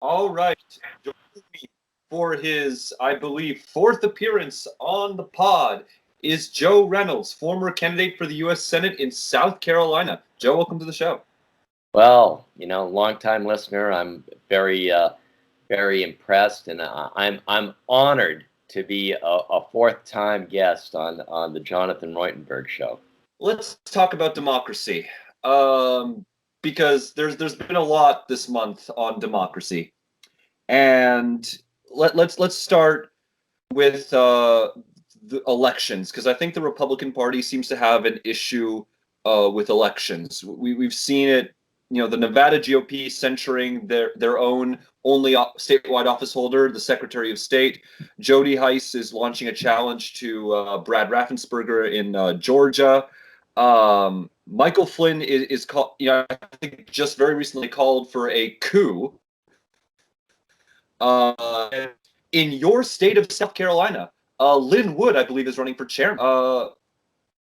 All right. Joining me for his, I believe, fourth appearance on the pod is Joe Reynolds, former candidate for the U.S. Senate in South Carolina. Joe, welcome to the show. Well, longtime listener. I'm very impressed, and I'm honored to be a fourth-time guest on the Jonathan Reutenberg show. Let's talk about democracy, um, because there's been a lot this month on democracy, and let's start with the elections, because I think the Republican Party seems to have an issue with elections. We've seen it, the Nevada GOP censuring their own only statewide office holder, the Secretary of State. Jody Heiss is launching a challenge to Brad Raffensperger in Georgia. Michael Flynn is called, I think just very recently called for a coup in your state of South Carolina. Lynn Wood, I believe, is running for chairman.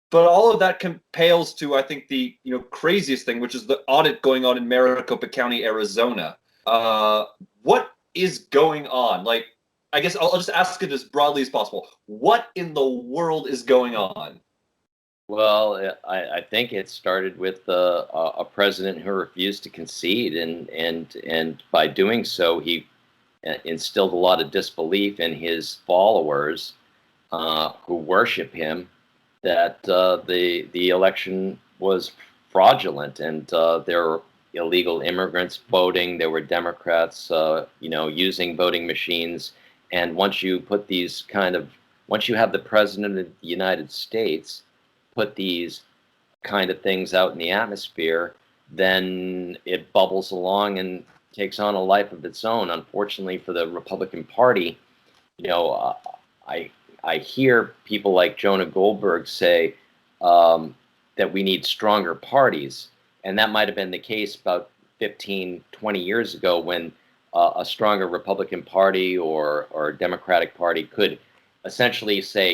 But all of that pales to, I think, the craziest thing, which is the audit going on in Maricopa County, Arizona. What is going on? Like, I guess I'll just ask it as broadly as possible. What in the world is going on? Well, I think it started with a president who refused to concede, and by doing so, he instilled a lot of disbelief in his followers who worship him, that the election was fraudulent, and there were illegal immigrants voting. There were Democrats, using voting machines. And once you have the president of the United States put these kind of things out in the atmosphere, then it bubbles along and takes on a life of its own. Unfortunately for the Republican Party, you know, uh, I I hear people like Jonah Goldberg say that we need stronger parties, and that might have been the case about 15, 20 years ago when a stronger Republican Party or Democratic Party could essentially say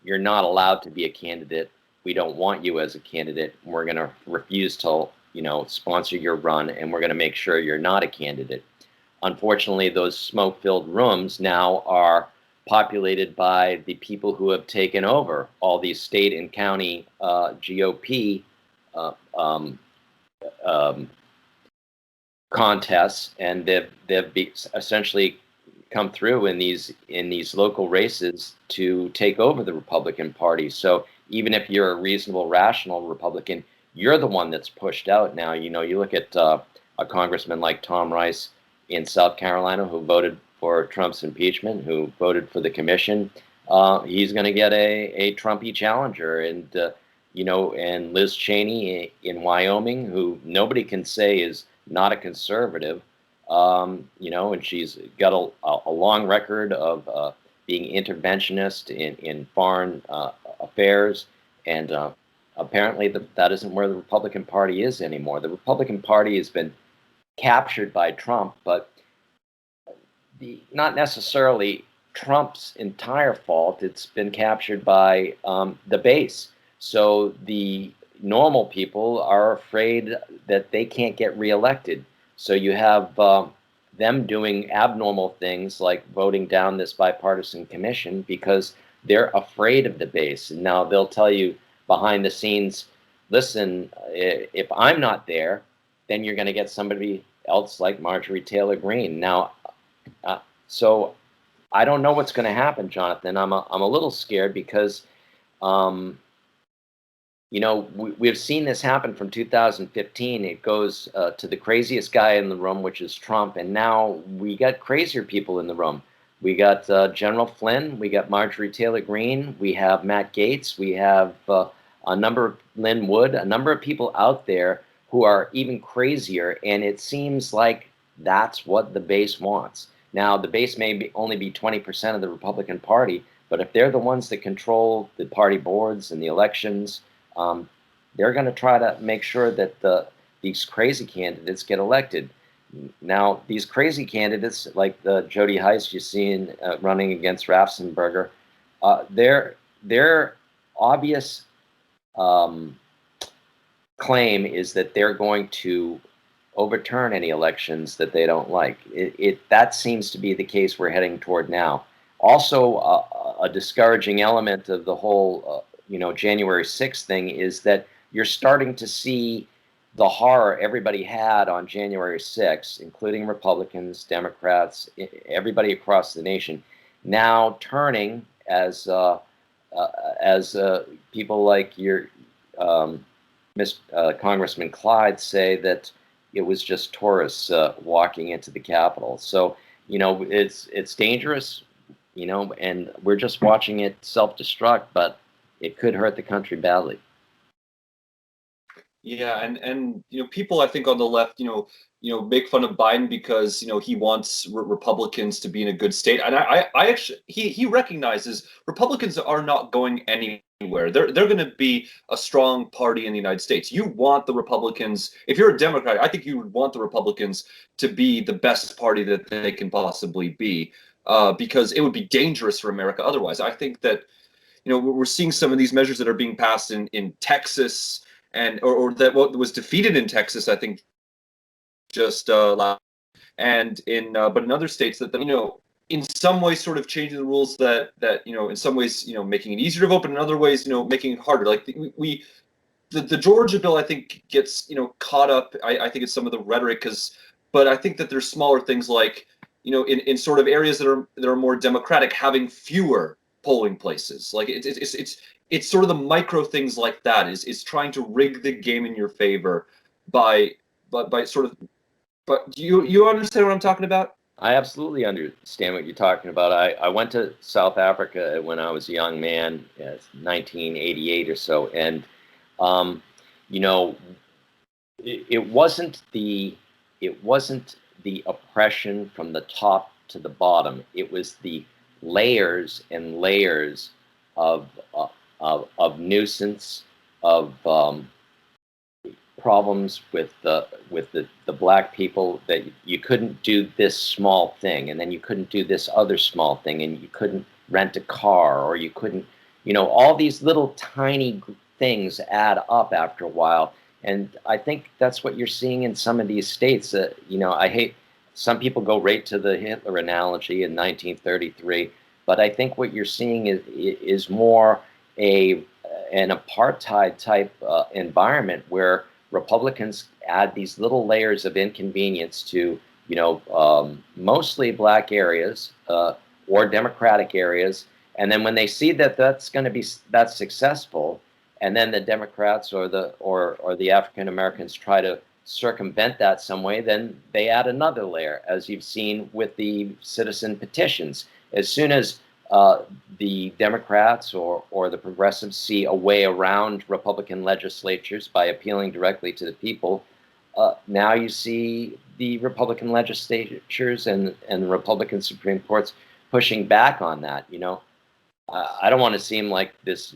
you're not allowed to be a candidate. We don't want you as a candidate. We're going to refuse to sponsor your run, and we're going to make sure you're not a candidate. Unfortunately, those smoke-filled rooms now are populated by the people who have taken over all these state and county GOP uh, um, um, contests, and they've essentially come through in these local races to take over the Republican Party. So even if you're a reasonable, rational Republican, you're the one that's pushed out now. You look at a congressman like Tom Rice in South Carolina who voted for Trump's impeachment, who voted for the commission. He's going to get a Trumpy challenger, and Liz Cheney in Wyoming, who nobody can say is not a conservative, and she's got a long record of being interventionist in foreign affairs, and apparently that isn't where the Republican Party is anymore. The Republican Party has been captured by Trump, but not necessarily Trump's entire fault. It's been captured by the base. So the normal people are afraid that they can't get reelected. So you have them doing abnormal things like voting down this bipartisan commission because they're afraid of the base. And now they'll tell you behind the scenes, listen, if I'm not there, then you're going to get somebody else like Marjorie Taylor Greene. Now, so I don't know what's going to happen, Jonathan. I'm a little scared because, we've seen this happen from 2015. It goes to the craziest guy in the room, which is Trump, and now we got crazier people in the room. We got General Flynn, we got Marjorie Taylor Greene, we have Matt Gaetz, we have a number of Lynn Wood, a number of people out there who are even crazier, and it seems like that's what the base wants. Now, the base may only be 20% of the Republican Party, but if they're the ones that control the party boards and the elections, um, they're going to try to make sure that these crazy candidates get elected. Now, these crazy candidates, like the Jody Heiss you see running against Raffensperger, their obvious um, claim is that they're going to overturn any elections that they don't like. That seems to be the case we're heading toward now. Also, a discouraging element of the whole, January 6th thing is that you're starting to see the horror everybody had on January 6th, including Republicans, Democrats, everybody across the nation, now turning as people like your Congressman Clyde say that it was just tourists walking into the Capitol. So it's dangerous, and we're just watching it self-destruct, but it could hurt the country badly. Yeah, and people I think on the left, make fun of Biden because he wants Republicans to be in a good state, and I actually he recognizes Republicans are not going anywhere. They're going to be a strong party in the United States. You want the Republicans, if you're a Democrat, I think you would want the Republicans to be the best party that they can possibly be, because it would be dangerous for America otherwise. I think that we're seeing some of these measures that are being passed in Texas, and or that what was defeated in Texas, I think, just last, and in but in other states that in some ways sort of changing the rules that in some ways making it easier to vote, but in other ways making it harder. Like the Georgia bill, I think, gets caught up. I think it's some of the rhetoric, but I think that there's smaller things like in sort of areas that are more democratic, having fewer polling places. Like it's sort of the micro things like that is trying to rig the game in your favor by sort of. But do you understand what I'm talking about? I absolutely understand what you're talking about. I went to South Africa when I was a young man, 1988 or so, and you know, it wasn't the oppression from the top to the bottom. It was the layers and layers of nuisance, of problems with the black people, that you couldn't do this small thing, and then you couldn't do this other small thing, and you couldn't rent a car, or you couldn't, all these little tiny things add up after a while. And I think that's what you're seeing in some of these states. I hate, some people go right to the Hitler analogy in 1933, but I think what you're seeing is more an apartheid type environment where Republicans add these little layers of inconvenience to, mostly black areas or Democratic areas, and then when they see that that's successful, and then the Democrats or the African Americans try to circumvent that some way, then they add another layer, as you've seen with the citizen petitions. As soon as the Democrats or the progressives see a way around Republican legislatures by appealing directly to the people, now you see the Republican legislatures and the Republican Supreme Courts pushing back on that. I don't want to seem like this,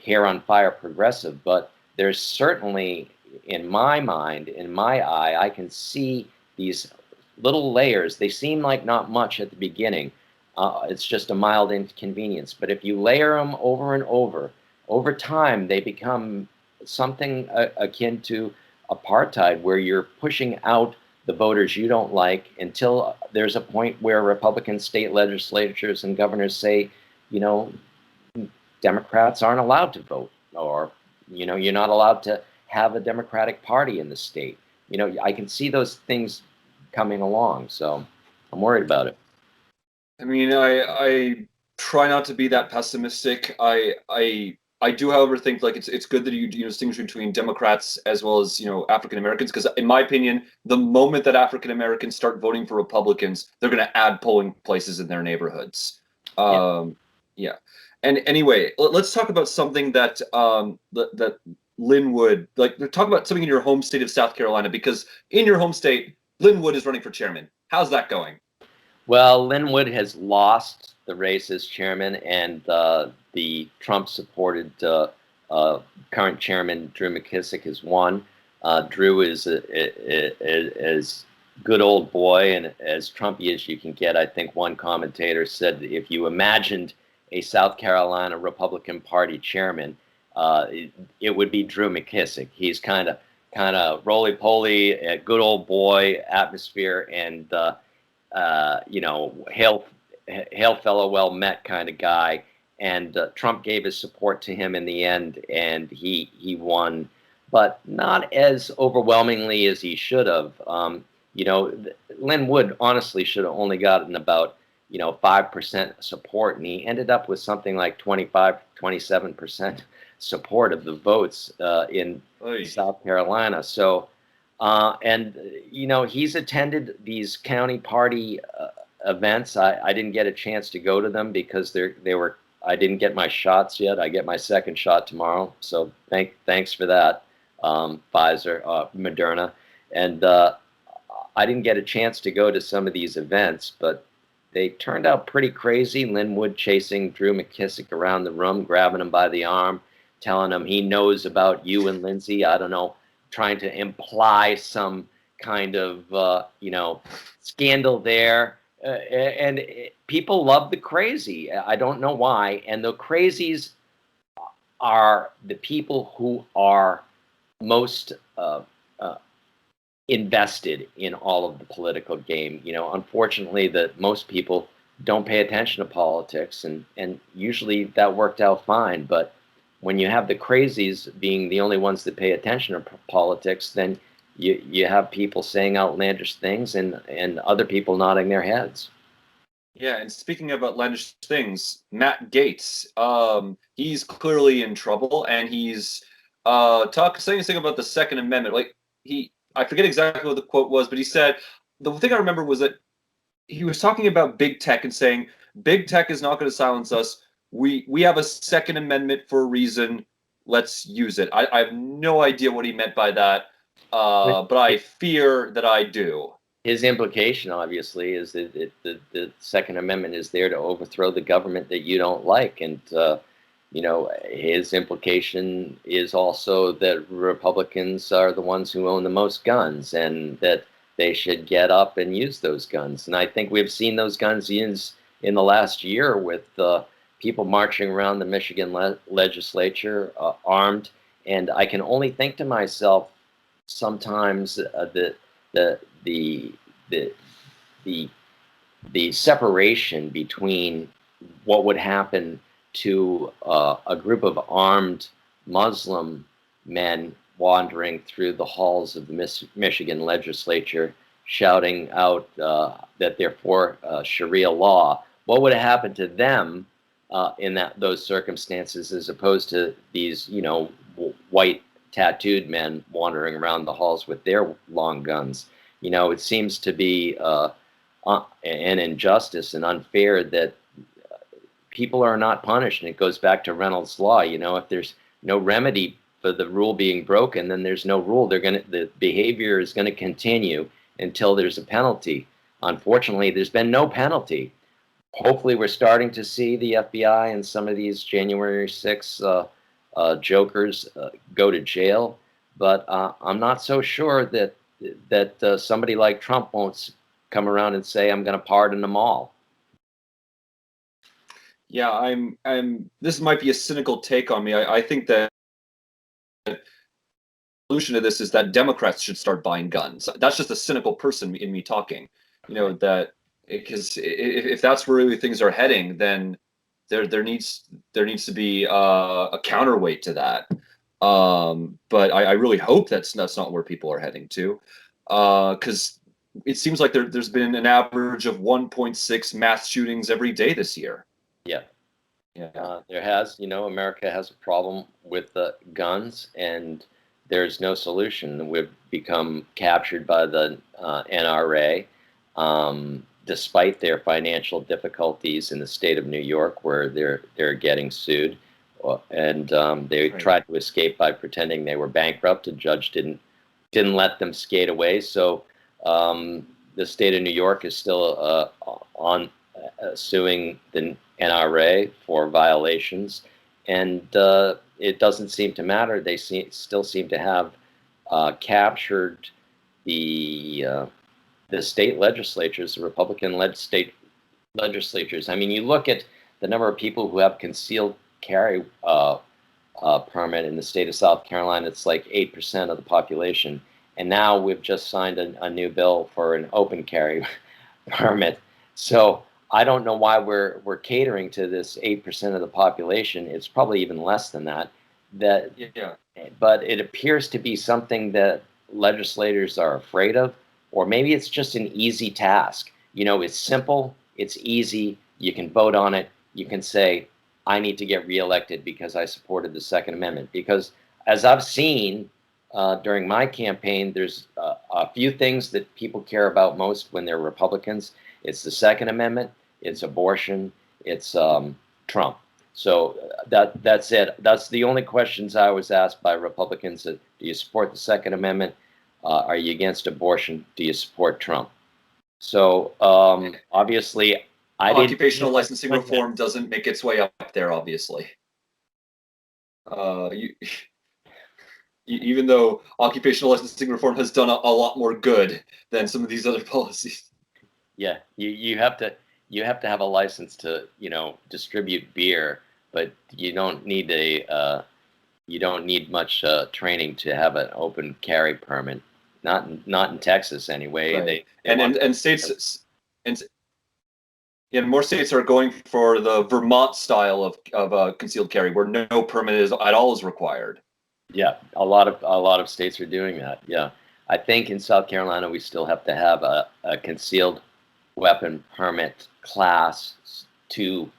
hair on fire progressive, but there's certainly, in my mind, in my eye, I can see these little layers. They seem like not much at the beginning. It's just a mild inconvenience. But if you layer them over and over time, they become something akin to apartheid, where you're pushing out the voters you don't like until there's a point where Republican state legislatures and governors say, Democrats aren't allowed to vote, or, you're not allowed to have a Democratic Party in the state. I can see those things coming along, so I'm worried about it. I mean, I try not to be that pessimistic. I do, however, think like it's good that you distinguish between Democrats as well as African Americans, because in my opinion, the moment that African Americans start voting for Republicans, they're going to add polling places in their neighborhoods. Yeah. Yeah. And anyway, let's talk about something that that Linwood, like, talk about something in your home state of South Carolina, because in your home state, Linwood is running for chairman. How's that going? Well, Linwood has lost the race as chairman, and the Trump-supported current chairman, Drew McKissick, has won. Drew is good old boy and as Trumpy as you can get. I think one commentator said if you imagined a South Carolina Republican Party chairman, it would be Drew McKissick. He's kind kind of roly-poly, good old boy atmosphere, and hail fellow, well met kind of guy. And Trump gave his support to him in the end, and he won, but not as overwhelmingly as he should have. Lynn Wood honestly should have only gotten about 5% support, and he ended up with something like 25, 27% support of the votes in South Carolina. So, and he's attended these county party events. I didn't get a chance to go to them because they were. I didn't get my shots yet. I get my second shot tomorrow. So thanks for that, Pfizer, Moderna, and I didn't get a chance to go to some of these events, but they turned out pretty crazy. Lynn Wood chasing Drew McKissick around the room, grabbing him by the arm, telling him he knows about you and Lindsay. I don't know, trying to imply some kind of scandal there. And people love the crazy. I don't know why. And the crazies are the people who are most invested in all of the political game. Unfortunately, that most people don't pay attention to politics, and usually that worked out fine. But when you have the crazies being the only ones that pay attention to politics, then you have people saying outlandish things and other people nodding their heads. Yeah, and speaking of outlandish things, Matt Gaetz, he's clearly in trouble, and he's saying something about the Second Amendment. I forget exactly what the quote was, but he said, the thing I remember was that he was talking about big tech and saying, big tech is not going to silence us. We have a Second Amendment for a reason. Let's use it. I have no idea what he meant by that, but I fear that I do. His implication, obviously, is that the Second Amendment is there to overthrow the government that you don't like. And, his implication is also that Republicans are the ones who own the most guns and that they should get up and use those guns. And I think we've seen those guns used in the last year with people marching around the Michigan legislature armed. And I can only think to myself sometimes that the separation between what would happen to a group of armed Muslim men wandering through the halls of the Michigan legislature shouting out that they're for Sharia law, what would have happened to them in those circumstances as opposed to these white tattooed men wandering around the halls with their long guns? It seems to be an injustice and unfair that people are not punished. And it goes back to Reynolds' law. If there's no remedy for the rule being broken, then there's no rule. The behavior is going to continue until there's a penalty. Unfortunately, there's been no penalty. Hopefully, we're starting to see the FBI and some of these January 6th jokers go to jail. But I'm not so sure that somebody like Trump won't come around and say, I'm going to pardon them all. Yeah, this might be a cynical take on me. I think that the solution to this is that Democrats should start buying guns. That's just a cynical person in me talking. That because if that's where really things are heading, then there needs to be a counterweight to that. But I really hope that's not where people are heading to, because it seems like there's been an average of 1.6 mass shootings every day this year. Yeah. Yeah. There has, America has a problem with guns, and there's no solution. We've become captured by the NRA, despite their financial difficulties in the state of New York, where they're getting sued, and they tried to escape by pretending they were bankrupt. The judge didn't let them skate away. So the state of New York is still suing the NRA for violations, and it doesn't seem to matter. They still seem to have captured the state legislatures, the Republican-led state legislatures. I mean, you look at the number of people who have concealed carry permit. In the state of South Carolina, it's like 8% of the population. And now we've just signed a new bill for an open carry permit. So I don't know why we're catering to this 8% of the population. It's probably even less than that. Yeah. But it appears to be something that legislators are afraid of, or maybe it's just an easy task. It's simple, it's easy. You can vote on it. You can say, I need to get reelected because I supported the Second Amendment. Because as I've seen during my campaign, there's a few things that people care about most when they're Republicans. It's the Second Amendment, it's abortion, it's Trump. So that's it. That's the only questions I was asked by Republicans. Do you support the Second Amendment? Are you against abortion? Do you support Trump? So obviously, I didn't. Occupational licensing reform doesn't make its way up there, obviously. You, even though occupational licensing reform has done a lot more good than some of these other policies. Yeah, you have to have a license to distribute beer, but you don't need much training to have an open carry permit. Not in Texas anyway. Right. They want and states and more states are going for the Vermont style of concealed carry, where no permit is at all is required. Yeah, a lot of states are doing that. Yeah, I think in South Carolina we still have to have a concealed weapon permit class to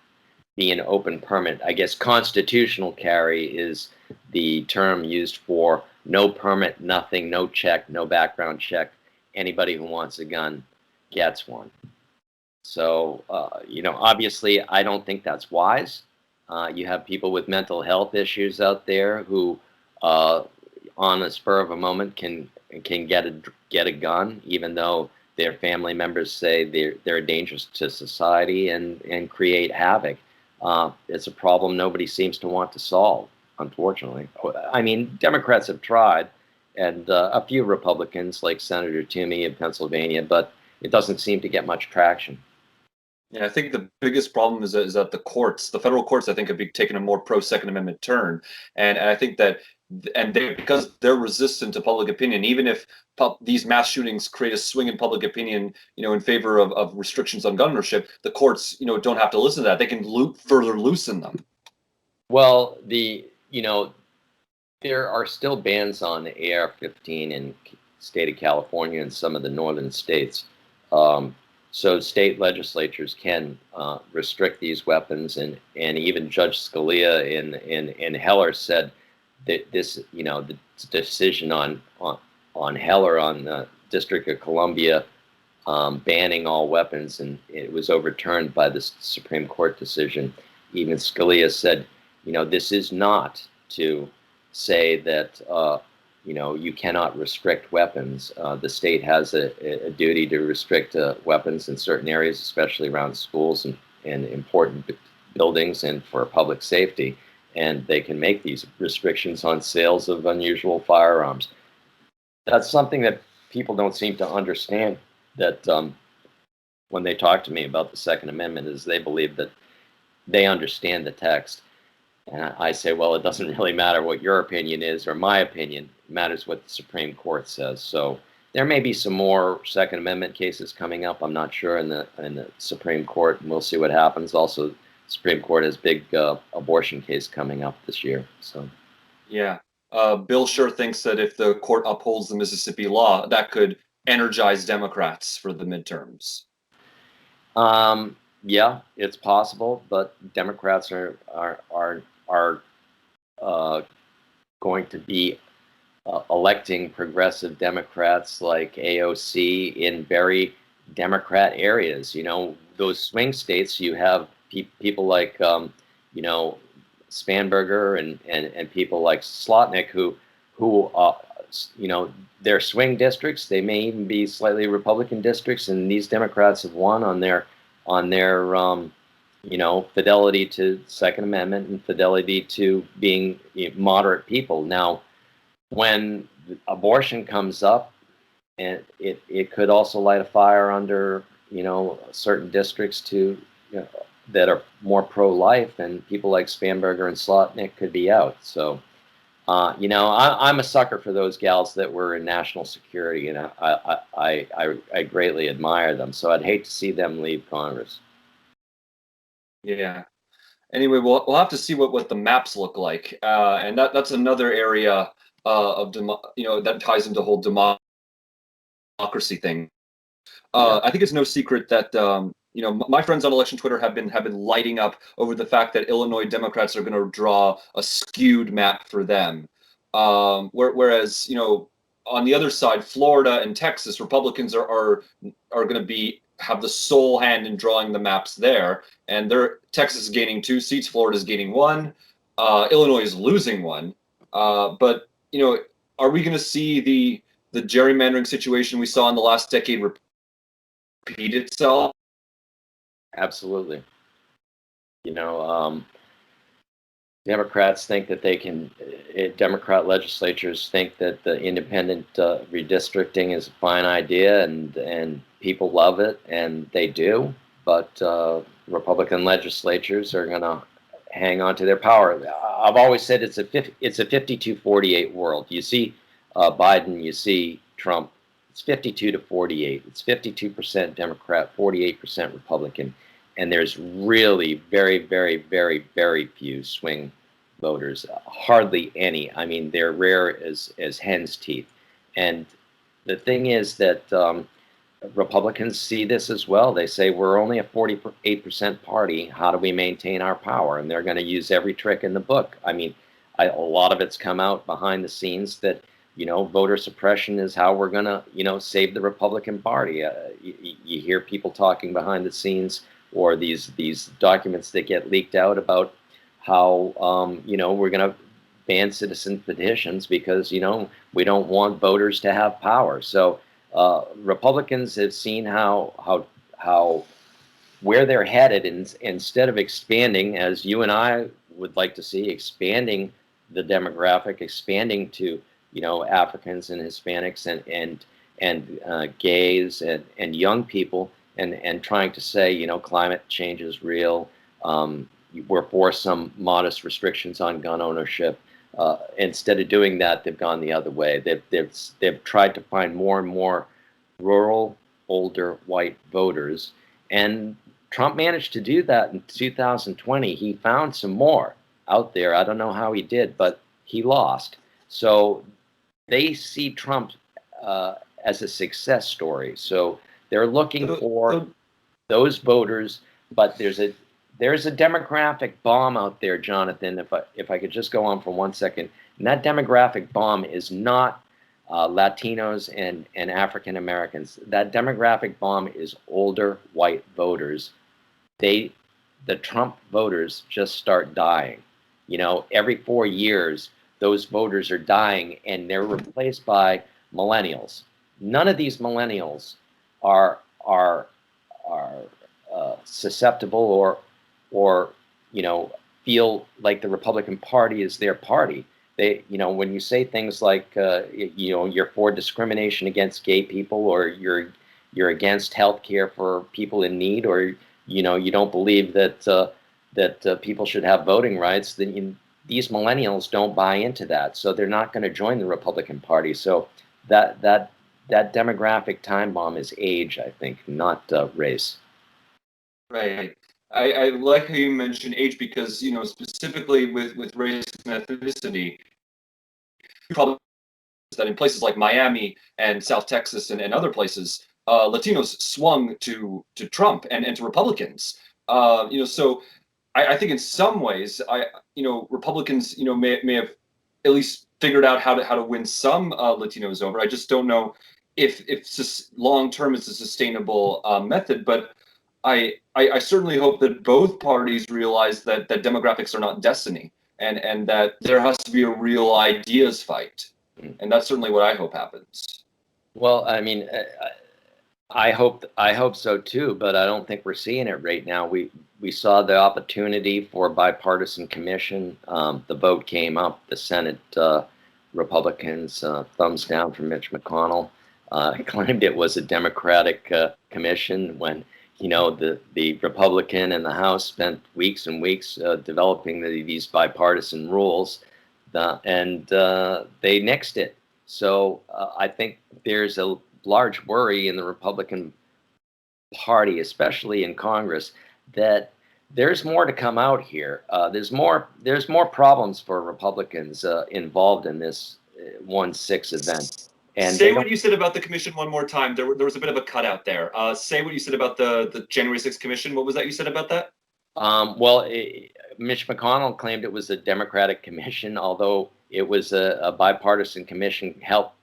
be an open permit. I guess constitutional carry is the term used for no permit, nothing, no check, no background check. Anybody who wants a gun gets one. So, obviously, I don't think that's wise. You have people with mental health issues out there who, on the spur of a moment, can get a gun, even though their family members say they're dangerous to society and create havoc. It's a problem nobody seems to want to solve, unfortunately. I mean, Democrats have tried, and a few Republicans, like Senator Toomey in Pennsylvania, but it doesn't seem to get much traction. Yeah, I think the biggest problem is that the federal courts, I think, have taken a more pro Second Amendment turn, and I think that, because they're resistant to public opinion, even if these mass shootings create a swing in public opinion, in favor of restrictions on gun ownership, the courts, don't have to listen to that. They can further loosen them. Well, there are still bans on AR-15 in state of California and some of the northern states. So state legislatures can restrict these weapons, and even Judge Scalia in Heller said that the decision on Heller on the District of Columbia banning all weapons, and it was overturned by the Supreme Court decision. Even Scalia said, this is not to say that you cannot restrict weapons. The state has a duty to restrict weapons in certain areas, especially around schools and important buildings and for public safety. And they can make these restrictions on sales of unusual firearms. That's something that people don't seem to understand, that when they talk to me about the Second Amendment, is they believe that they understand the text. And I say, well, it doesn't really matter what your opinion is or my opinion. It matters what the Supreme Court says. So there may be some more Second Amendment cases coming up. I'm not sure in the Supreme Court, and we'll see what happens. Also, the Supreme Court has a big abortion case coming up this year. So yeah, Bill sure thinks that if the court upholds the Mississippi law, that could energize Democrats for the midterms. Yeah, it's possible, but Democrats are going to be electing progressive Democrats like AOC in very Democrat areas. Those swing states, you have people like Spanberger and people like Slotnick who their swing districts. They may even be slightly Republican districts, and these Democrats have won on their fidelity to Second Amendment and fidelity to being moderate people. Now, when abortion comes up, and it could also light a fire under certain districts to that are more pro-life, and people like Spanberger and Slotnick could be out. So, I'm a sucker for those gals that were in national security, and I greatly admire them. So I'd hate to see them leave Congress. Yeah. Anyway, we'll have to see what the maps look like, and that's another area that ties into the whole democracy thing. Yeah. I think it's no secret that my friends on election Twitter have been lighting up over the fact that Illinois Democrats are going to draw a skewed map for them, whereas on the other side, Florida and Texas Republicans are going to have the sole hand in drawing the maps there, and Texas is gaining 2 seats, Florida is gaining 1, Illinois is losing 1, but are we going to see the gerrymandering situation we saw in the last decade repeat itself? Absolutely. Democrats think that Democrat legislatures think that the independent redistricting is a fine idea, and people love it, and they do. But Republican legislatures are going to hang on to their power. I've always said it's a 52-48 world. You see Biden, you see Trump. It's 52-48. It's 52% Democrat, 48% Republican. And there's really very, very, very, very few swing voters, hardly any. I mean, they're rare as hen's teeth. And the thing is that Republicans see this as well. They say we're only a 48% party. How do we maintain our power? And they're going to use every trick in the book. I mean, a lot of it's come out behind the scenes that voter suppression is how we're going to save the Republican Party. You hear people talking behind the scenes, or these documents that get leaked out about how we're going to ban citizen petitions because we don't want voters to have power. So Republicans have seen how where they're headed, and instead of expanding, as you and I would like to see, expanding the demographic, expanding to Africans and Hispanics and gays and young people, and trying to say climate change is real. We're for some modest restrictions on gun ownership. Instead of doing that, they've gone the other way. They've tried to find more and more rural, older white voters, and Trump managed to do that in 2020. He found some more out there. I don't know how he did, but he lost. So they see Trump as a success story. So they're looking for those voters, but there's a demographic bomb out there, Jonathan. If I could just go on for 1 second, and that demographic bomb is not Latinos and African Americans. That demographic bomb is older white voters. The Trump voters just start dying. Every 4 years, those voters are dying, and they're replaced by millennials. None of these millennials are susceptible or feel like the Republican Party is their party. They, when you say things like you're for discrimination against gay people, or you're against health care for people in need, or you don't believe that people should have voting rights, then these millennials don't buy into that, so they're not going to join the Republican Party. So that demographic time bomb is age, I think, not race. Right. I like how you mentioned age because specifically with race and ethnicity, probably that in places like Miami and South Texas and other places, Latinos swung to Trump and to Republicans. So I think in some ways, Republicans, may have at least figured out how to win some Latinos over. I just don't know if long term it's a sustainable method. But I certainly hope that both parties realize that demographics are not destiny, and that there has to be a real ideas fight, and that's certainly what I hope happens. Well, I mean, I hope so too, but I don't think we're seeing it right now. We saw the opportunity for a bipartisan commission. The vote came up. The Senate Republicans thumbs down from Mitch McConnell. Claimed it was a Democratic commission when the Republican and the House spent weeks and weeks developing these bipartisan rules, and they nixed it. So I think there's a large worry in the Republican Party, especially in Congress, that there's more to come out here. There's more problems for Republicans involved in this 1/6 event, and Say they what don't. you said about the commission one more time. There was a bit of a cutout there. Say what you said about the January 6th commission. What was that you said about that? Well, Mitch McConnell claimed it was a Democratic commission, although it was a bipartisan commission helped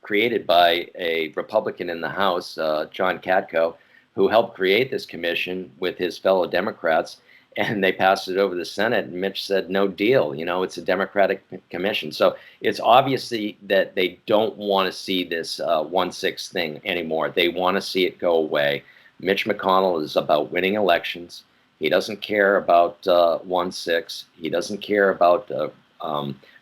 created by a Republican in the House, John Katko, who helped create this commission with his fellow Democrats, and they passed it over the Senate. And Mitch said, "No deal. It's a Democratic commission." So it's obviously that they don't want to see this 1/6 thing anymore. They want to see it go away. Mitch McConnell is about winning elections. He doesn't care about 1/6. He doesn't care about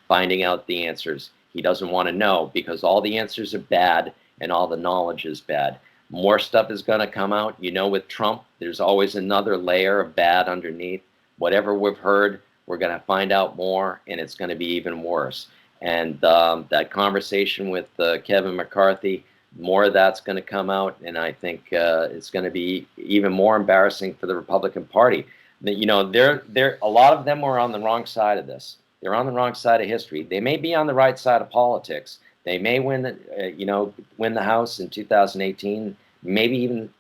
finding out the answers. He doesn't want to know because all the answers are bad and all the knowledge is bad. More stuff is going to come out. With Trump, there's always another layer of bad underneath. Whatever we've heard, we're going to find out more, and it's going to be even worse. And that conversation with Kevin McCarthy, more of that's going to come out, and I think it's going to be even more embarrassing for the Republican Party. They're a lot of them were on the wrong side of this. They're on the wrong side of history. They may be on the right side of politics. They may win the House in 2018, maybe even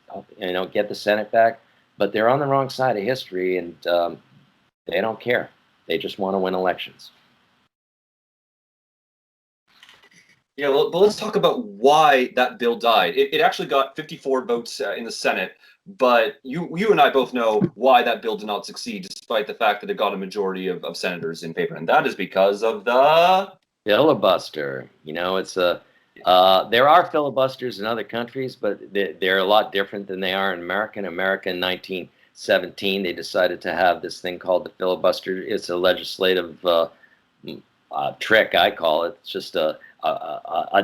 get the Senate back. But they're on the wrong side of history, and they don't care. They just want to win elections. Yeah, well, but let's talk about why that bill died. It actually got 54 votes in the Senate, but you and I both know why that bill did not succeed, despite the fact that it got a majority of senators in favor, and that is because of the Filibuster. There are filibusters in other countries, but they're a lot different than they are in America. In America, in 1917, they decided to have this thing called the filibuster. It's a legislative trick, I call it. It's just a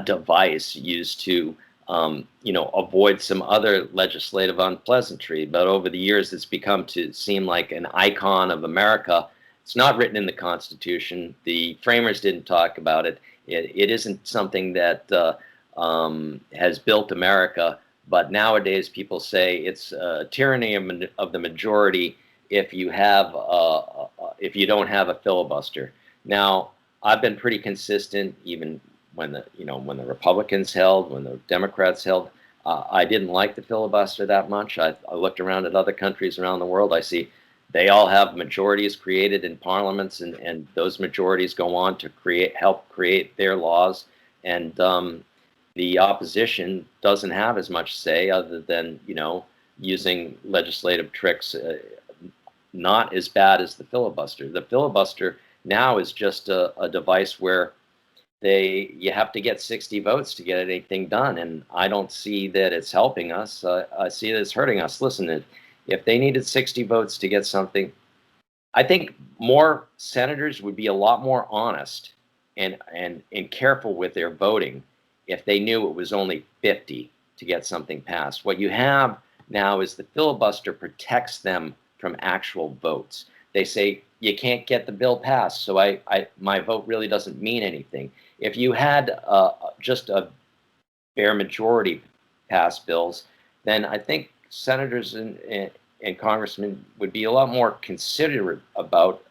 device used to avoid some other legislative unpleasantry. But over the years, it's become to seem like an icon of America. It's not written in the Constitution. The framers didn't talk about it. It isn't something that has built America. But nowadays, people say it's tyranny of the majority if you don't have a filibuster. Now, I've been pretty consistent, even when the Republicans held, when the Democrats held. I didn't like the filibuster that much. I looked around at other countries around the world. I see they all have majorities created in parliaments, and those majorities go on to help create their laws. And the opposition doesn't have as much say other than using legislative tricks. Not as bad as the filibuster. The filibuster now is just a device where you have to get 60 votes to get anything done, and I don't see that it's helping us. I see that it's hurting us. Listen, if they needed 60 votes to get something, I think more senators would be a lot more honest and careful with their voting if they knew it was only 50 to get something passed. What you have now is the filibuster protects them from actual votes. They say you can't get the bill passed, so my vote really doesn't mean anything. If you had just a bare majority pass bills, then I think senators and congressmen would be a lot more considerate about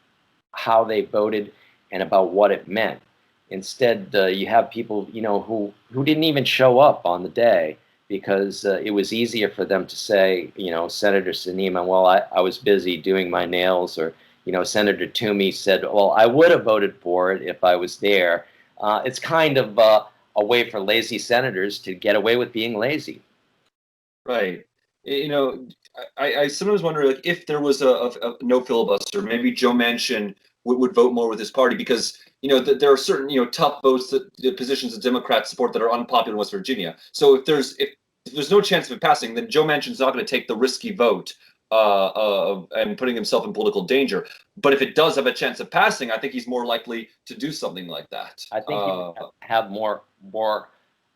how they voted and about what it meant. Instead, you have people who didn't even show up on the day because it was easier for them to say, Senator Sinema, well, I was busy doing my nails, or Senator Toomey said, well, I would have voted for it if I was there. It's kind of a way for lazy senators to get away with being lazy. right. I sometimes wonder, like, if there was a no filibuster, maybe Joe Manchin would vote more with his party, because there are certain tough votes that the positions that Democrats support that are unpopular in West Virginia. So if there's no chance of it passing, then Joe Manchin's not going to take the risky vote and putting himself in political danger. But if it does have a chance of passing, I think he's more likely to do something like that. I think he would have more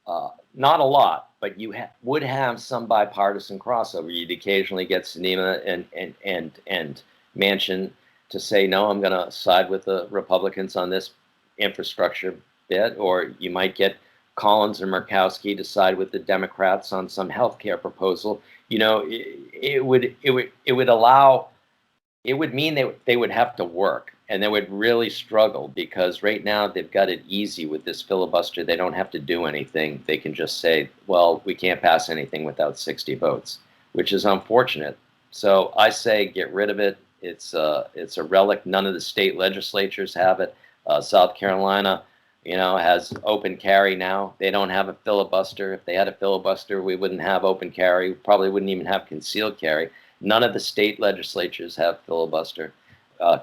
Not a lot, but you would have some bipartisan crossover. You'd occasionally get Sinema and Manchin to say, no, I'm going to side with the Republicans on this infrastructure bit, or you might get Collins or Murkowski to side with the Democrats on some health care proposal. It would allow. It would mean they would have to work, and they would really struggle, because right now they've got it easy with this filibuster. They don't have to do anything. They can just say, well, we can't pass anything without 60 votes, which is unfortunate. So I say get rid of it. It's a relic. None of the state legislatures have it. South Carolina, has open carry now. They don't have a filibuster. If they had a filibuster, we wouldn't have open carry. We probably wouldn't even have concealed carry. None of the state legislatures have filibuster.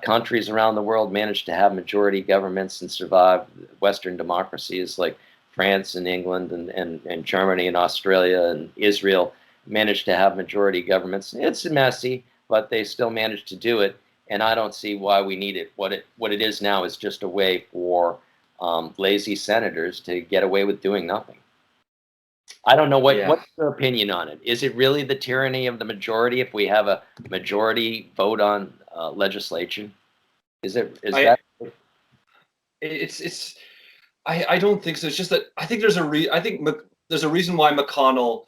Countries around the world manage to have majority governments and survive. Western democracies like France and England and Germany and Australia and Israel manage to have majority governments. It's messy, but they still manage to do it. And I don't see why we need it. What it is now is just a way for lazy senators to get away with doing nothing. I don't know what's your opinion on it. Is it really the tyranny of the majority if we have a majority vote on legislation? I don't think so. It's just that I think there's a reason why McConnell,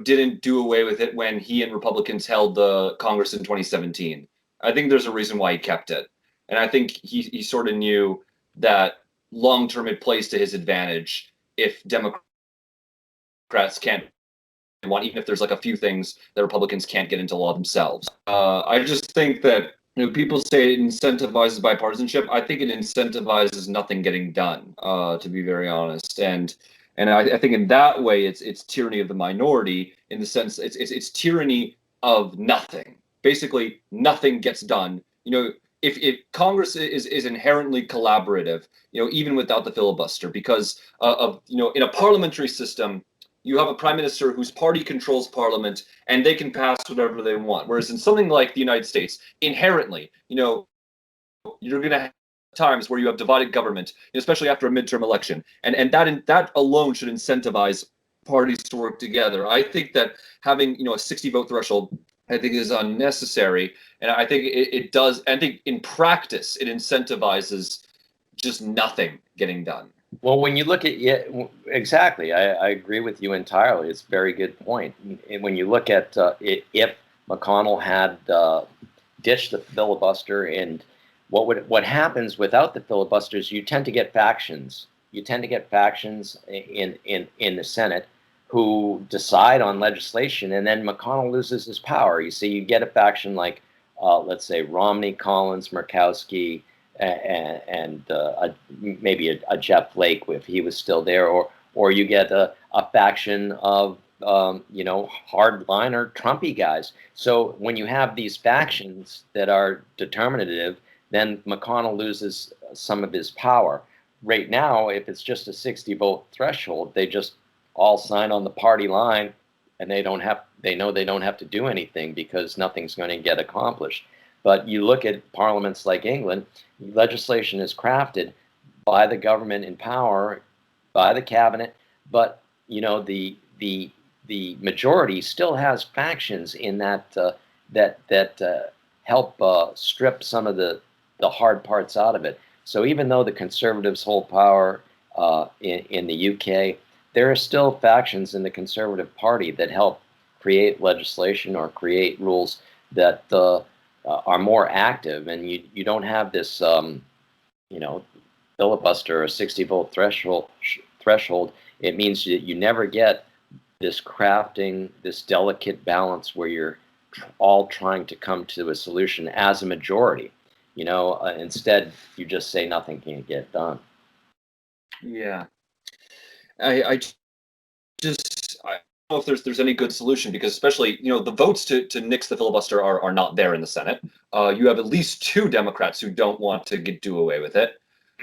didn't do away with it when he and Republicans held the Congress in 2017. I think there's a reason why he kept it. And I think he sort of knew that long term it plays to his advantage if Democrats can't want, even if there's like a few things that Republicans can't get into law themselves. I just think that people say it incentivizes bipartisanship. I think it incentivizes nothing getting done. To be very honest, and I think in that way it's tyranny of the minority, in the sense it's tyranny of nothing. Basically, nothing gets done. If Congress is inherently collaborative, even without the filibuster, because in a parliamentary system, you have a prime minister whose party controls parliament, and they can pass whatever they want. Whereas in something like the United States, inherently, you're going to have times where you have divided government, especially after a midterm election, and that alone should incentivize parties to work together. I think that having a 60 vote threshold, I think, is unnecessary, and I think it does. I think in practice it incentivizes just nothing getting done. Well, when you look at exactly, I agree with you entirely. It's a very good point. And when you look at if McConnell had ditched the filibuster, and what happens without the filibusters, you tend to get factions. You tend to get factions in the Senate who decide on legislation, and then McConnell loses his power. You see, you get a faction like, let's say, Romney, Collins, Murkowski, and maybe a Jeff Flake if he was still there, or you get a faction of hardliner Trumpy guys. So when you have these factions that are determinative, then McConnell loses some of his power. Right now, if it's just a 60 vote threshold, they just all sign on the party line, and they know they don't have to do anything because nothing's going to get accomplished. But you look at parliaments like England, legislation is crafted by the government in power, by the cabinet, but the majority still has factions in that help strip some of the hard parts out of it. So even though the Conservatives hold power in the UK, there are still factions in the Conservative Party that help create legislation or create rules that are more active, and you don't have this filibuster or 60 vote threshold. It means that you never get this crafting, this delicate balance where you're all trying to come to a solution as a majority. Instead you just say nothing can get done. Yeah, I don't know if there's any good solution, because especially the votes to nix the filibuster are not there in the Senate. You have at least 2 Democrats who don't want to do away with it,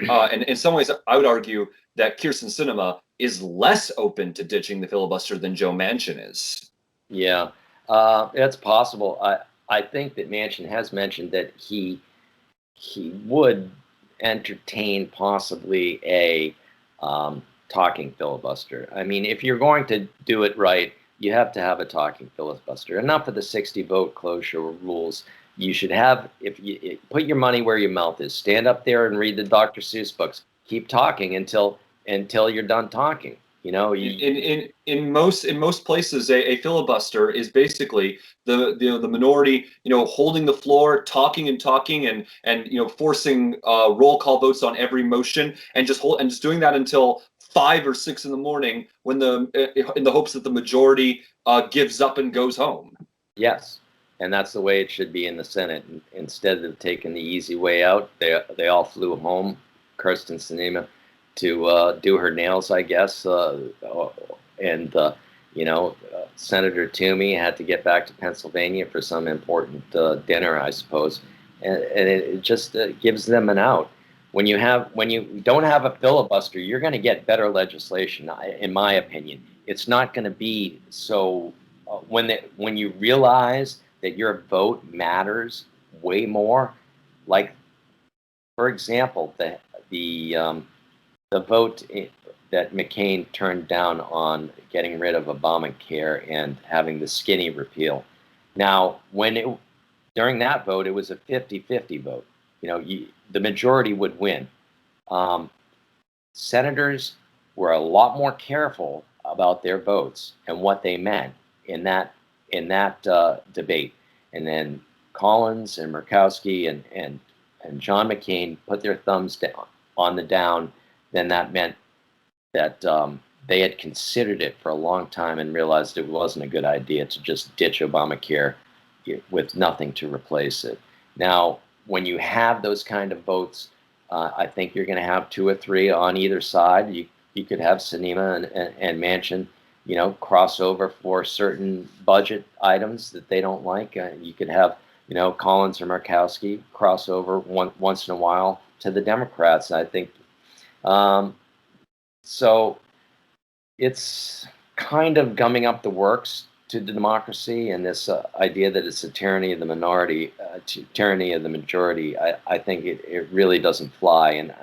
and in some ways I would argue that Kyrsten Sinema is less open to ditching the filibuster than Joe Manchin is. Yeah, it's possible. I think that Manchin has mentioned that he would entertain possibly a talking filibuster. I mean, if you're going to do it right, you have to have a talking filibuster. Enough of the 60 vote closure rules. You should have, if you put your money where your mouth is, stand up there and read the Dr. Seuss books. Keep talking until you're done talking. You know, in most places, a filibuster is basically the minority, holding the floor, talking and forcing roll call votes on every motion, and just doing that until 5 or 6 in the morning, when in the hopes that the majority gives up and goes home. yes, and that's the way it should be in the Senate. Instead of taking the easy way out, they all flew home. Kirsten Sinema to do her nails, I guess, and Senator Toomey had to get back to Pennsylvania for some important dinner, I suppose, and it just gives them an out. When you don't have a filibuster, you're going to get better legislation, in my opinion. It's not going to be so when you realize that your vote matters way more. Like, for example, the vote that McCain turned down on getting rid of Obamacare and having the skinny repeal. Now, during that vote, it was a 50-50 vote. The majority would win. Senators were a lot more careful about their votes and what they meant in that debate. And then Collins and Murkowski and John McCain put their thumbs down on the down. Then that meant that they had considered it for a long time and realized it wasn't a good idea to just ditch Obamacare with nothing to replace it. Now, when you have those kind of votes, I think you're going to have 2 or 3 on either side. You could have Sinema and Manchin, cross over for certain budget items that they don't like. You could have, Collins or Murkowski cross over once in a while to the Democrats. I think so. It's kind of gumming up the works to the democracy, and this idea that it's a tyranny of the minority, tyranny of the majority. I think it really doesn't fly, and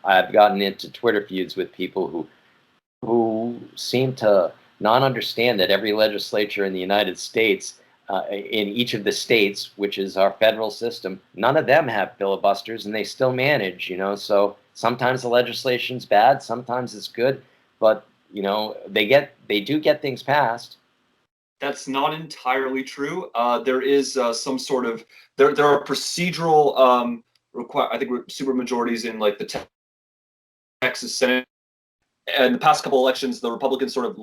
I've gotten into Twitter feuds with people who seem to not understand that every legislature in the United States, in each of the states, which is our federal system, none of them have filibusters, and they still manage. So sometimes the legislation's bad, sometimes it's good, but they do get things passed. That's not entirely true. There is some sort of there are procedural I think supermajorities in like the Texas Senate. And the past couple elections, the Republicans sort of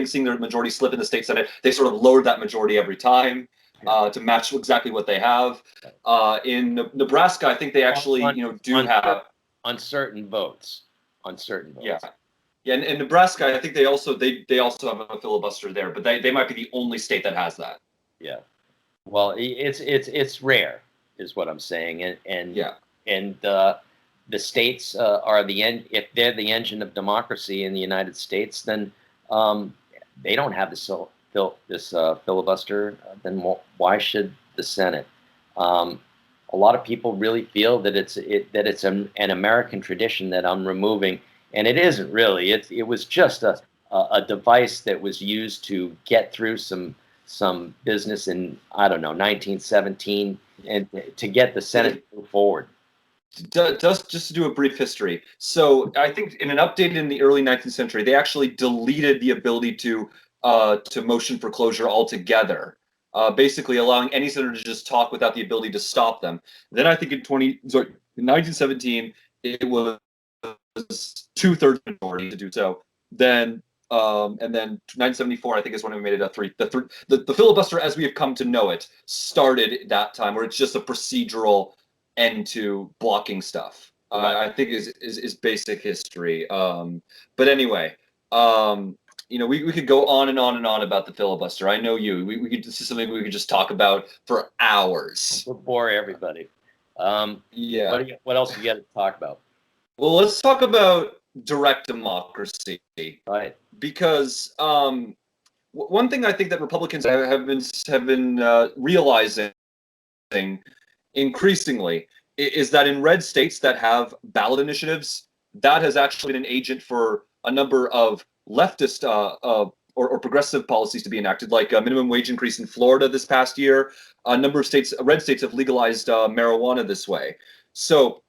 seeing their majority slip in the state Senate. They sort of lowered that majority every time to match exactly what they have. In Nebraska, I think they actually have on certain votes. Yeah. Yeah, and Nebraska, I think they also have a filibuster there, but they might be the only state that has that. Yeah, well, it's rare, is what I'm saying, and the states are the end. If they're the engine of democracy in the United States, then they don't have this filibuster. Then why should the Senate? A lot of people really feel that it's an American tradition that I'm removing. And it isn't really. It was just a device that was used to get through some business in, I don't know, 1917, and to get the Senate to move forward. Just to do a brief history. So I think in an update in the early 19th century, they actually deleted the ability to motion for closure altogether, basically allowing any senator to just talk without the ability to stop them. Then I think in 1917, it was 2/3 majority to do so. Then and then 1974, I think, is when we made it a 3. The filibuster, as we have come to know it, started that time, where it's just a procedural end to blocking stuff. I think is basic history. But anyway, we could go on and on and on about the filibuster. I know you. We could. This is something we could just talk about for hours. We'll bore everybody. Yeah. What else you got to talk about? Well, let's talk about direct democracy. Right. Because one thing I think that Republicans have been realizing increasingly is that in red states that have ballot initiatives, that has actually been an agent for a number of leftist or progressive policies to be enacted, like a minimum wage increase in Florida this past year. A number of states, red states, have legalized marijuana this way. So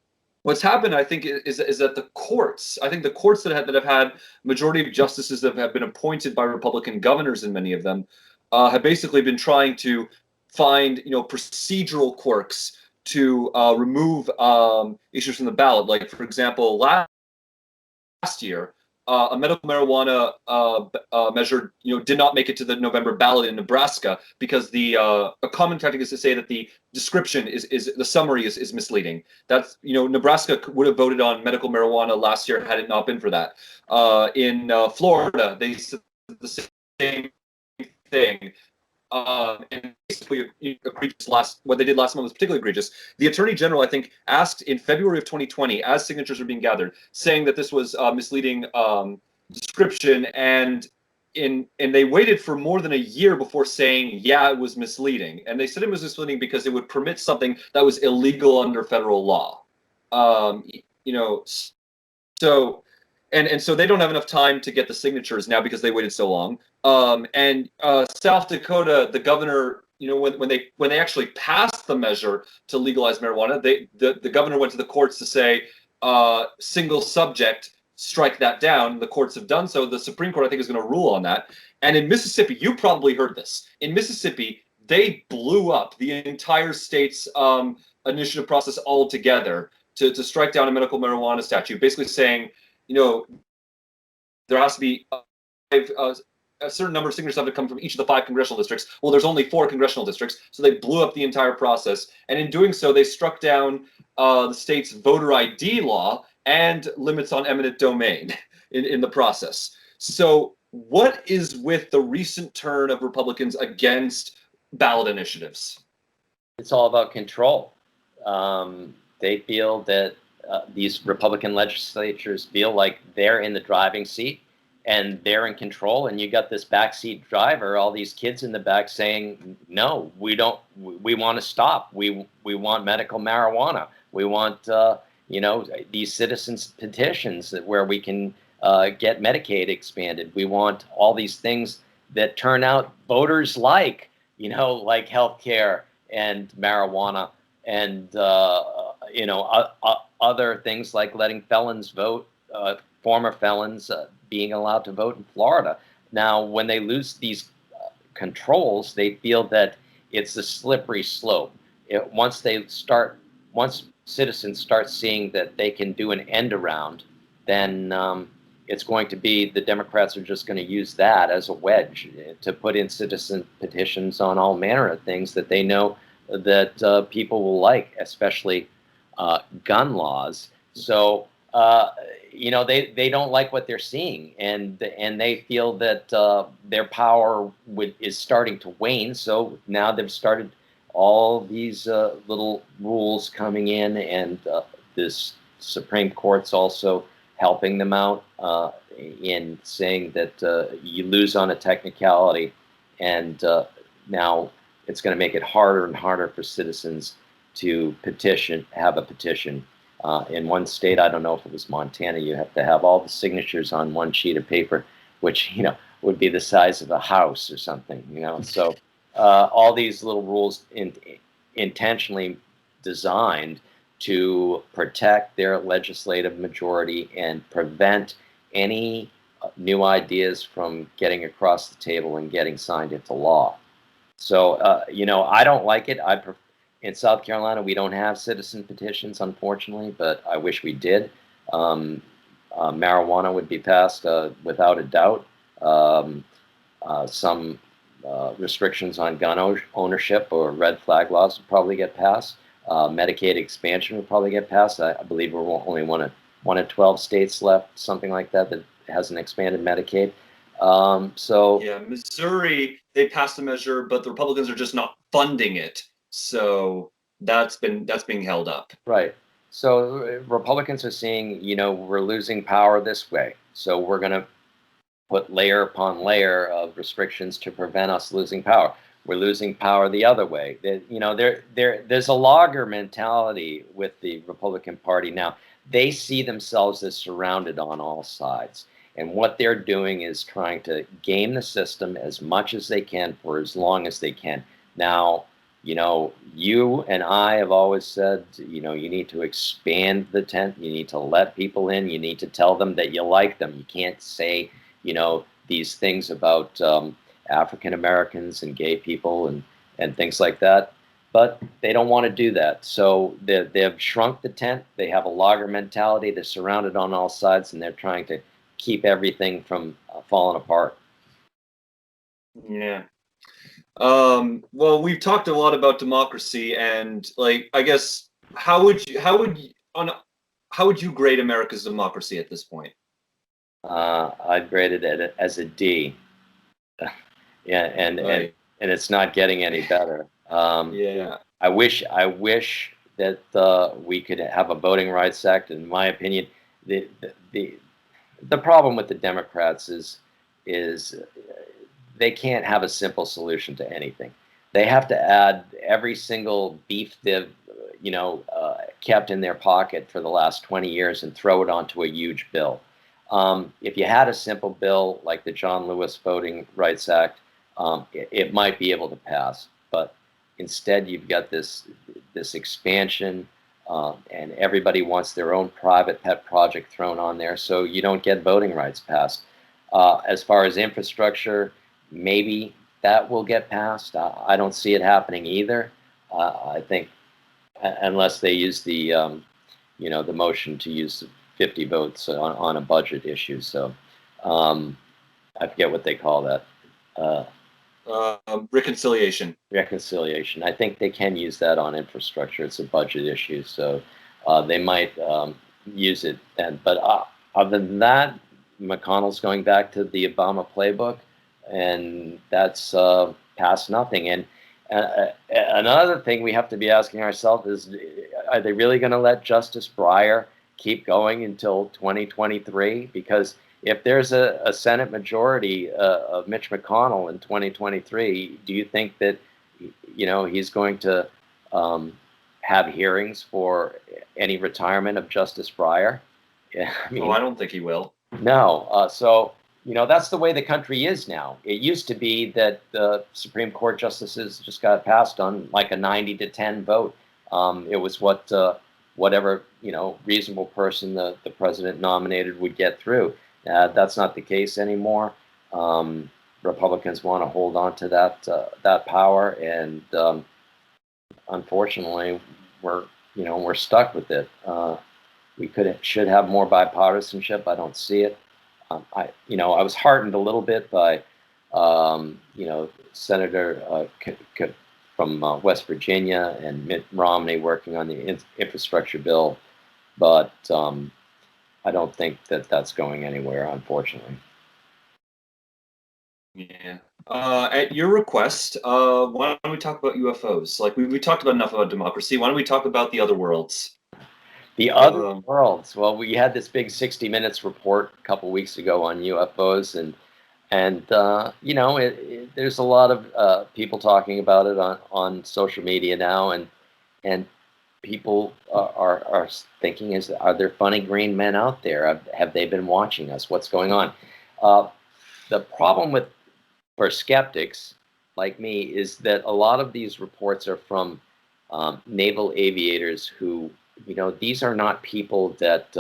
what's happened, I think, is that the courts, I think the courts that have had majority of justices that have been appointed by Republican governors, in many of them, have basically been trying to find, procedural quirks to remove issues from the ballot. Like, for example, last year, a medical marijuana measure, did not make it to the November ballot in Nebraska because a common tactic is to say that the description is the summary is misleading. That's, Nebraska would have voted on medical marijuana last year had it not been for that. In Florida, they said the same thing. And basically, egregious what they did last month was particularly egregious. The Attorney General, I think, asked in February of 2020, as signatures were being gathered, saying that this was misleading description, and they waited for more than a year before saying, yeah, it was misleading. And they said it was misleading because it would permit something that was illegal under federal law. So and so they don't have enough time to get the signatures now because they waited so long. And South Dakota, the governor, when they actually passed the measure to legalize marijuana, the governor went to the courts to say single subject, strike that down. The courts have done so. The Supreme Court, I think, is going to rule on that. And in Mississippi, you probably heard this. In Mississippi, they blew up the entire state's initiative process altogether to strike down a medical marijuana statute, basically saying, there has to be a certain number of signatures have to come from each of the 5 congressional districts. Well, there's only 4 congressional districts, so they blew up the entire process. And in doing so, they struck down the state's voter ID law and limits on eminent domain in the process. So what is with the recent turn of Republicans against ballot initiatives? It's all about control. They feel that these Republican legislatures feel like they're in the driving seat and they're in control, and you got this backseat driver, all these kids in the back saying, no, we don't, we want to stop. We want medical marijuana. We want, these citizens petitions where we can get Medicaid expanded. We want all these things that turn out voters like healthcare and marijuana and, other things like letting felons vote, former felons being allowed to vote in Florida. Now, when they lose these controls, they feel that it's a slippery slope. Once citizens start seeing that they can do an end around, then it's going to be the Democrats are just going to use that as a wedge to put in citizen petitions on all manner of things that they know that people will like, especially gun laws. So they don't like what they're seeing, and they feel that their power is starting to wane. So now they've started all these little rules coming in, and this Supreme Court's also helping them out in saying that you lose on a technicality, and now it's going to make it harder and harder for citizens to have a petition. In one state, I don't know if it was Montana, you have to have all the signatures on one sheet of paper, which would be the size of a house or something. So all these little rules intentionally designed to protect their legislative majority and prevent any new ideas from getting across the table and getting signed into law. So I don't like it. In South Carolina, we don't have citizen petitions, unfortunately, but I wish we did. Marijuana would be passed without a doubt. Some restrictions on gun ownership or red flag laws would probably get passed. Medicaid expansion would probably get passed. I believe we're only one of 12 states left, something like that has an expanded Medicaid. Yeah, Missouri, they passed a measure, but the Republicans are just not funding it. So that's being held up. Right. So Republicans are seeing, we're losing power this way. So we're going to put layer upon layer of restrictions to prevent us losing power. We're losing power the other way. There's a logger mentality with the Republican Party now. they see themselves as surrounded on all sides. And what they're doing is trying to game the system as much as they can for as long as they can. Now, you and I have always said, you need to expand the tent. You need to let people in. You need to tell them that you like them. You can't say, these things about African Americans and gay people and things like that. But they don't want to do that. So they've shrunk the tent. They have a logger mentality. They're surrounded on all sides, and they're trying to keep everything from falling apart. Yeah. Well, we've talked a lot about democracy, and like, I guess, how would you grade America's democracy at this point? I'd grade it as a D. Yeah, Right. and it's not getting any better. Yeah. I wish that we could have a Voting Rights Act. In my opinion, the the the problem with the Democrats is they can't have a simple solution to anything. They have to add every single beef they've kept in their pocket for the last 20 years and throw it onto a huge bill. If you had a simple bill like the John Lewis Voting Rights Act, it might be able to pass. But instead, you've got this expansion, and everybody wants their own private pet project thrown on there, so you don't get voting rights passed. As far as infrastructure, maybe that will get passed. I don't see it happening either. I think unless they use the motion to use 50 votes on a budget issue. So I forget what they call that. Reconciliation. Reconciliation. I think they can use that on infrastructure. It's a budget issue, so they might use it then. But other than that, McConnell's going back to the Obama playbook, and that's past nothing. And another thing we have to be asking ourselves is, are they really going to let Justice Breyer keep going until 2023? Because if there's a Senate majority of Mitch McConnell in 2023, do you think that he's going to have hearings for any retirement of Justice Breyer? Yeah, I don't think he will. No. So that's the way the country is now. It used to be that the Supreme Court justices just got passed on like a 90-10 vote. It was whatever reasonable person the president nominated would get through. That's not the case anymore. Republicans want to hold on to that power, and unfortunately, we're stuck with it. We should have more bipartisanship. I don't see it. I was heartened a little bit by Senator from West Virginia and Mitt Romney working on the infrastructure bill, but I don't think that that's going anywhere, unfortunately. Yeah. At your request, why don't we talk about UFOs? Like we talked about enough about democracy. Why don't we talk about the other worlds? The other worlds. Well, we had this big 60 Minutes report a couple weeks ago on UFOs, and there's a lot of people talking about it on social media now, and people are thinking, are there funny green men out there? Have they been watching us? What's going on? The problem for skeptics like me is that a lot of these reports are from naval aviators who, these are not people that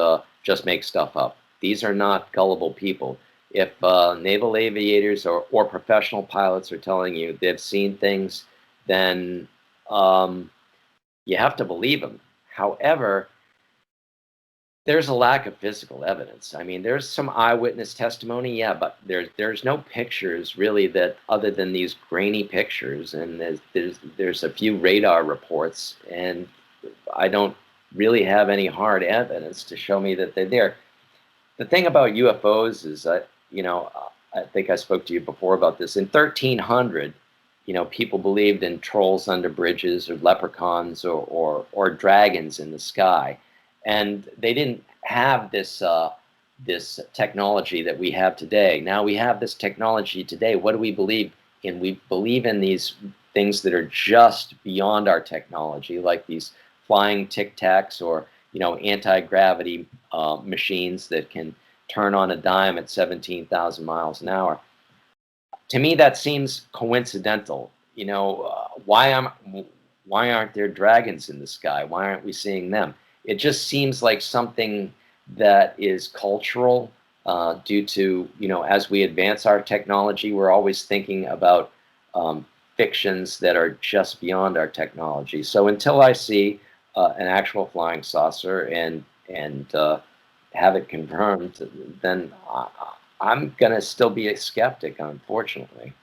just make stuff up. These are not gullible people. If naval aviators or professional pilots are telling you they've seen things, then you have to believe them. However, there's a lack of physical evidence. I mean, there's some eyewitness testimony, yeah, but there's no pictures really, that other than these grainy pictures, and there's a few radar reports, and I don't really have any hard evidence to show me that they're there. The thing about UFOs is that, I think I spoke to you before about this. In 1300, people believed in trolls under bridges, or leprechauns, or dragons in the sky. And they didn't have this technology that we have today. Now we have this technology today. What do we believe in? We believe in these things that are just beyond our technology, like these flying tic tacs, or anti-gravity machines that can turn on a dime at 17,000 miles an hour. To me, that seems coincidental. Why aren't there dragons in the sky? Why aren't we seeing them? It just seems like something that is cultural, due to, as we advance our technology, we're always thinking about fictions that are just beyond our technology. So until I see an actual flying saucer and have it confirmed, then I'm gonna still be a skeptic, unfortunately.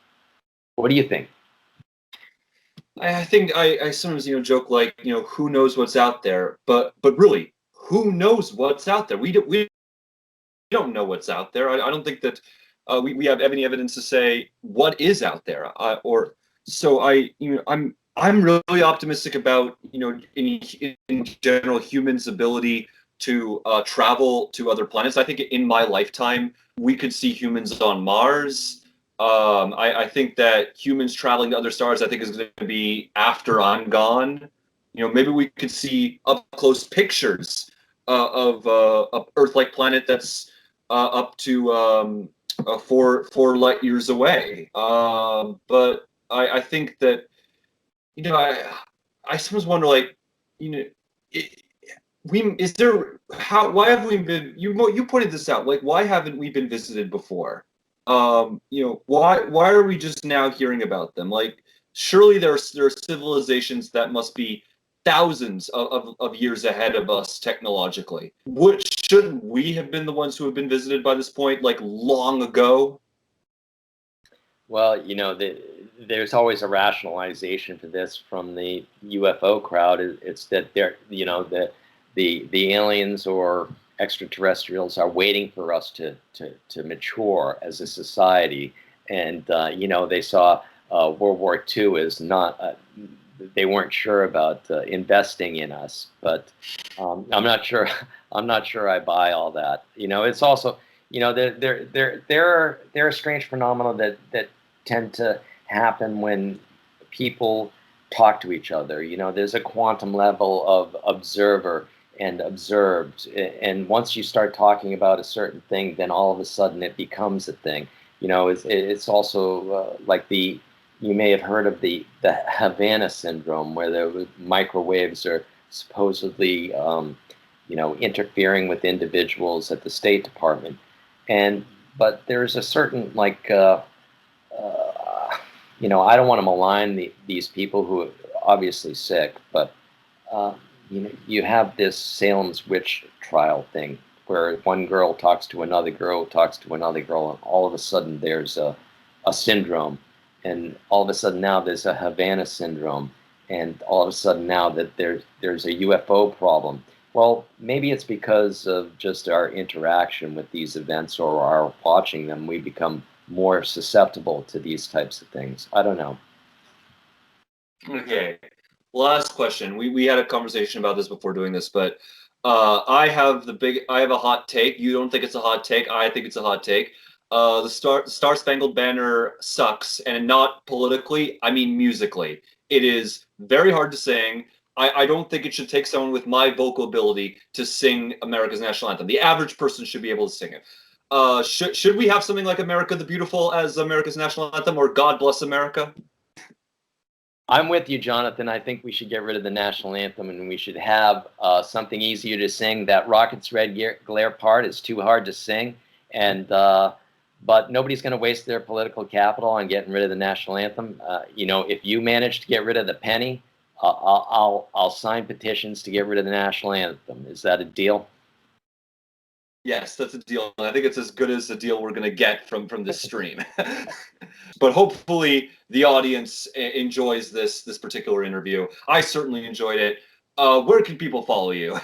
What do you think? I think I sometimes joke like who knows what's out there, but really who knows what's out there? We don't know what's out there. I don't think that we have any evidence to say what is out there. Or so I'm really optimistic about in general humans' ability to travel to other planets. I think in my lifetime we could see humans on Mars. I think that humans traveling to other stars, I think, is going to be after I'm gone. Maybe we could see up close pictures of a Earth-like planet that's up to 4 light years away. But I think that I sometimes wonder, like, it, we is there how why have we been you pointed this out, like, why haven't we been visited before? Why are we just now hearing about them? Like, surely there are civilizations that must be thousands of years ahead of us technologically. Shouldn't we have been the ones who have been visited by this point, like, long ago? Well, there's always a rationalization for this from the UFO crowd. It's that the aliens or extraterrestrials are waiting for us to mature as a society, and they saw World War II as not. They weren't sure about investing in us, but I'm not sure. I'm not sure I buy all that. It's also there are strange phenomena that tend to happen when people talk to each other. There's a quantum level of observer and observed, and once you start talking about a certain thing, then all of a sudden it becomes a thing. It's also like you may have heard of the Havana syndrome, where the microwaves are supposedly interfering with individuals at the State Department, but there's a certain, like, I don't want to malign these people who are obviously sick, but you have this Salem's witch trial thing where one girl talks to another girl, talks to another girl, and all of a sudden there's a syndrome, and all of a sudden now there's a Havana syndrome, and all of a sudden now that there's a UFO problem. Well, maybe it's because of just our interaction with these events or our watching them, we become more susceptible to these types of things. I don't know. Okay. Last question. We had a conversation about this before doing this, but I have a hot take. You don't think it's a hot take. I think it's a hot take. The Star Spangled Banner sucks, and not politically, I mean musically. It is very hard to sing. I don't think it should take someone with my vocal ability to sing America's national anthem. The average person should be able to sing it. Should we have something like America the Beautiful as America's national anthem, or God Bless America? I'm with you, Jonathan. I think we should get rid of the national anthem, and we should have something easier to sing. That Rocket's Red Glare part is too hard to sing, and but nobody's going to waste their political capital on getting rid of the national anthem. If you manage to get rid of the penny, I'll sign petitions to get rid of the national anthem. Is that a deal? Yes, that's a deal. I think it's as good as the deal we're going to get from this stream. But hopefully the audience enjoys this particular interview. I certainly enjoyed it. Where can people follow you?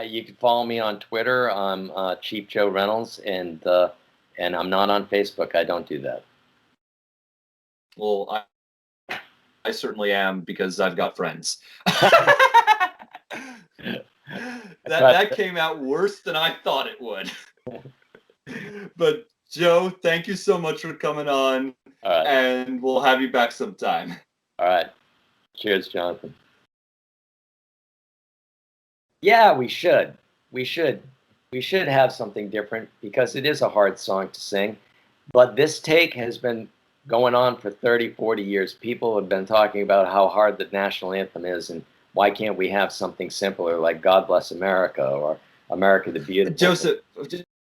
You can follow me on Twitter. I'm Chief Joe Reynolds, and I'm not on Facebook. I don't do that. Well, I certainly am, because I've got friends. That came out worse than I thought it would. But Joe, thank you so much for coming on. All right. And we'll have you back sometime. All right. Cheers, Jonathan. Yeah, we should. We should. We should have something different because it is a hard song to sing. But this take has been going on for 30, 40 years. People have been talking about how hard the national anthem is and why can't we have something simpler like God Bless America or America the Beautiful. Joseph,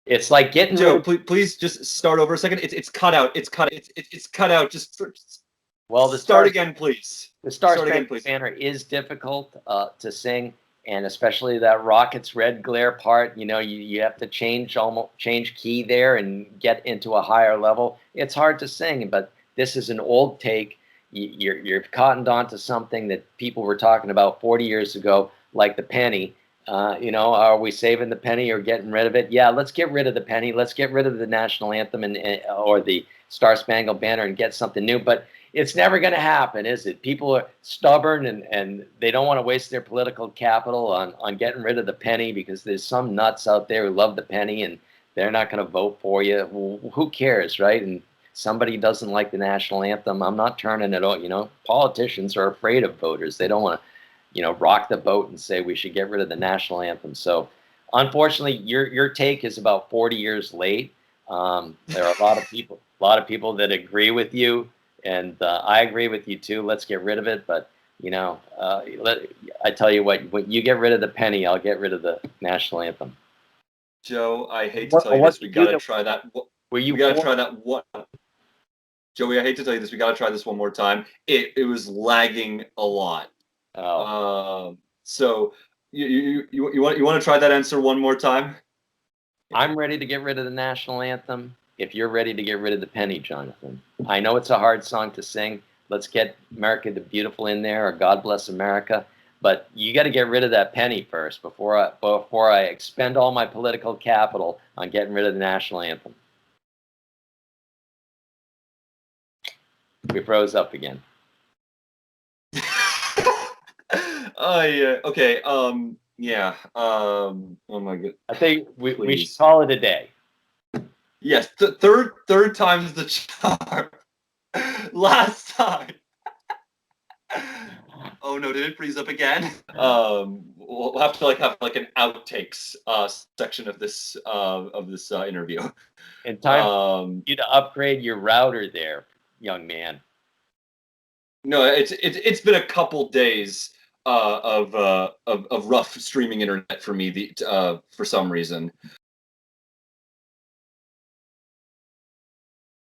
It's like getting rid Joe, of, please just start over a second. It's cut out. It's cut out. Just well, start again, please. the Star Start again, Spangled please. Banner is difficult to sing, and especially that Rocket's Red Glare part. You know, you have to change key there and get into a higher level. It's hard to sing, but this is an old take. You're cottoned onto something that people were talking about 40 years ago, like the penny. You know, are we saving the penny or getting rid of it? Yeah, let's get rid of the penny. Let's get rid of the national anthem and or the Star Spangled Banner and get something new. But it's never going to happen, is it? People are stubborn and they don't want to waste their political capital on getting rid of the penny because there's some nuts out there who love the penny and they're not going to vote for you. Well, who cares, right? And somebody doesn't like the national anthem. I'm not turning it on. You know, politicians are afraid of voters. They don't want to, you know, rock the boat and say we should get rid of the national anthem. So, unfortunately, your take is about 40 years late. There are a lot of people that agree with you, and I agree with you too. Let's get rid of it. But you know, I tell you what, when you get rid of the penny, I'll get rid of the national anthem. Joe, I hate to tell you What this. We you gotta do? try that. Were We you gotta for? try that one. Joey, I hate to tell you this. We gotta try this one more time. It was lagging a lot. Oh, So you want to try that answer one more time? I'm ready to get rid of the national anthem. If you're ready to get rid of the penny, Jonathan, I know it's a hard song to sing. Let's get America the Beautiful in there, or God Bless America. But you got to get rid of that penny first before I expend all my political capital on getting rid of the national anthem. We froze up again. Oh yeah. Okay. Yeah. Oh my god. I think we should Please. call it a day. Yes. Third time's the charm. Last time. Oh no! Did it freeze up again? We'll have to have an outtakes section of this interview. In time for Um, you to upgrade your router there, young man. no, it's been a couple days of rough streaming internet for me for some reason.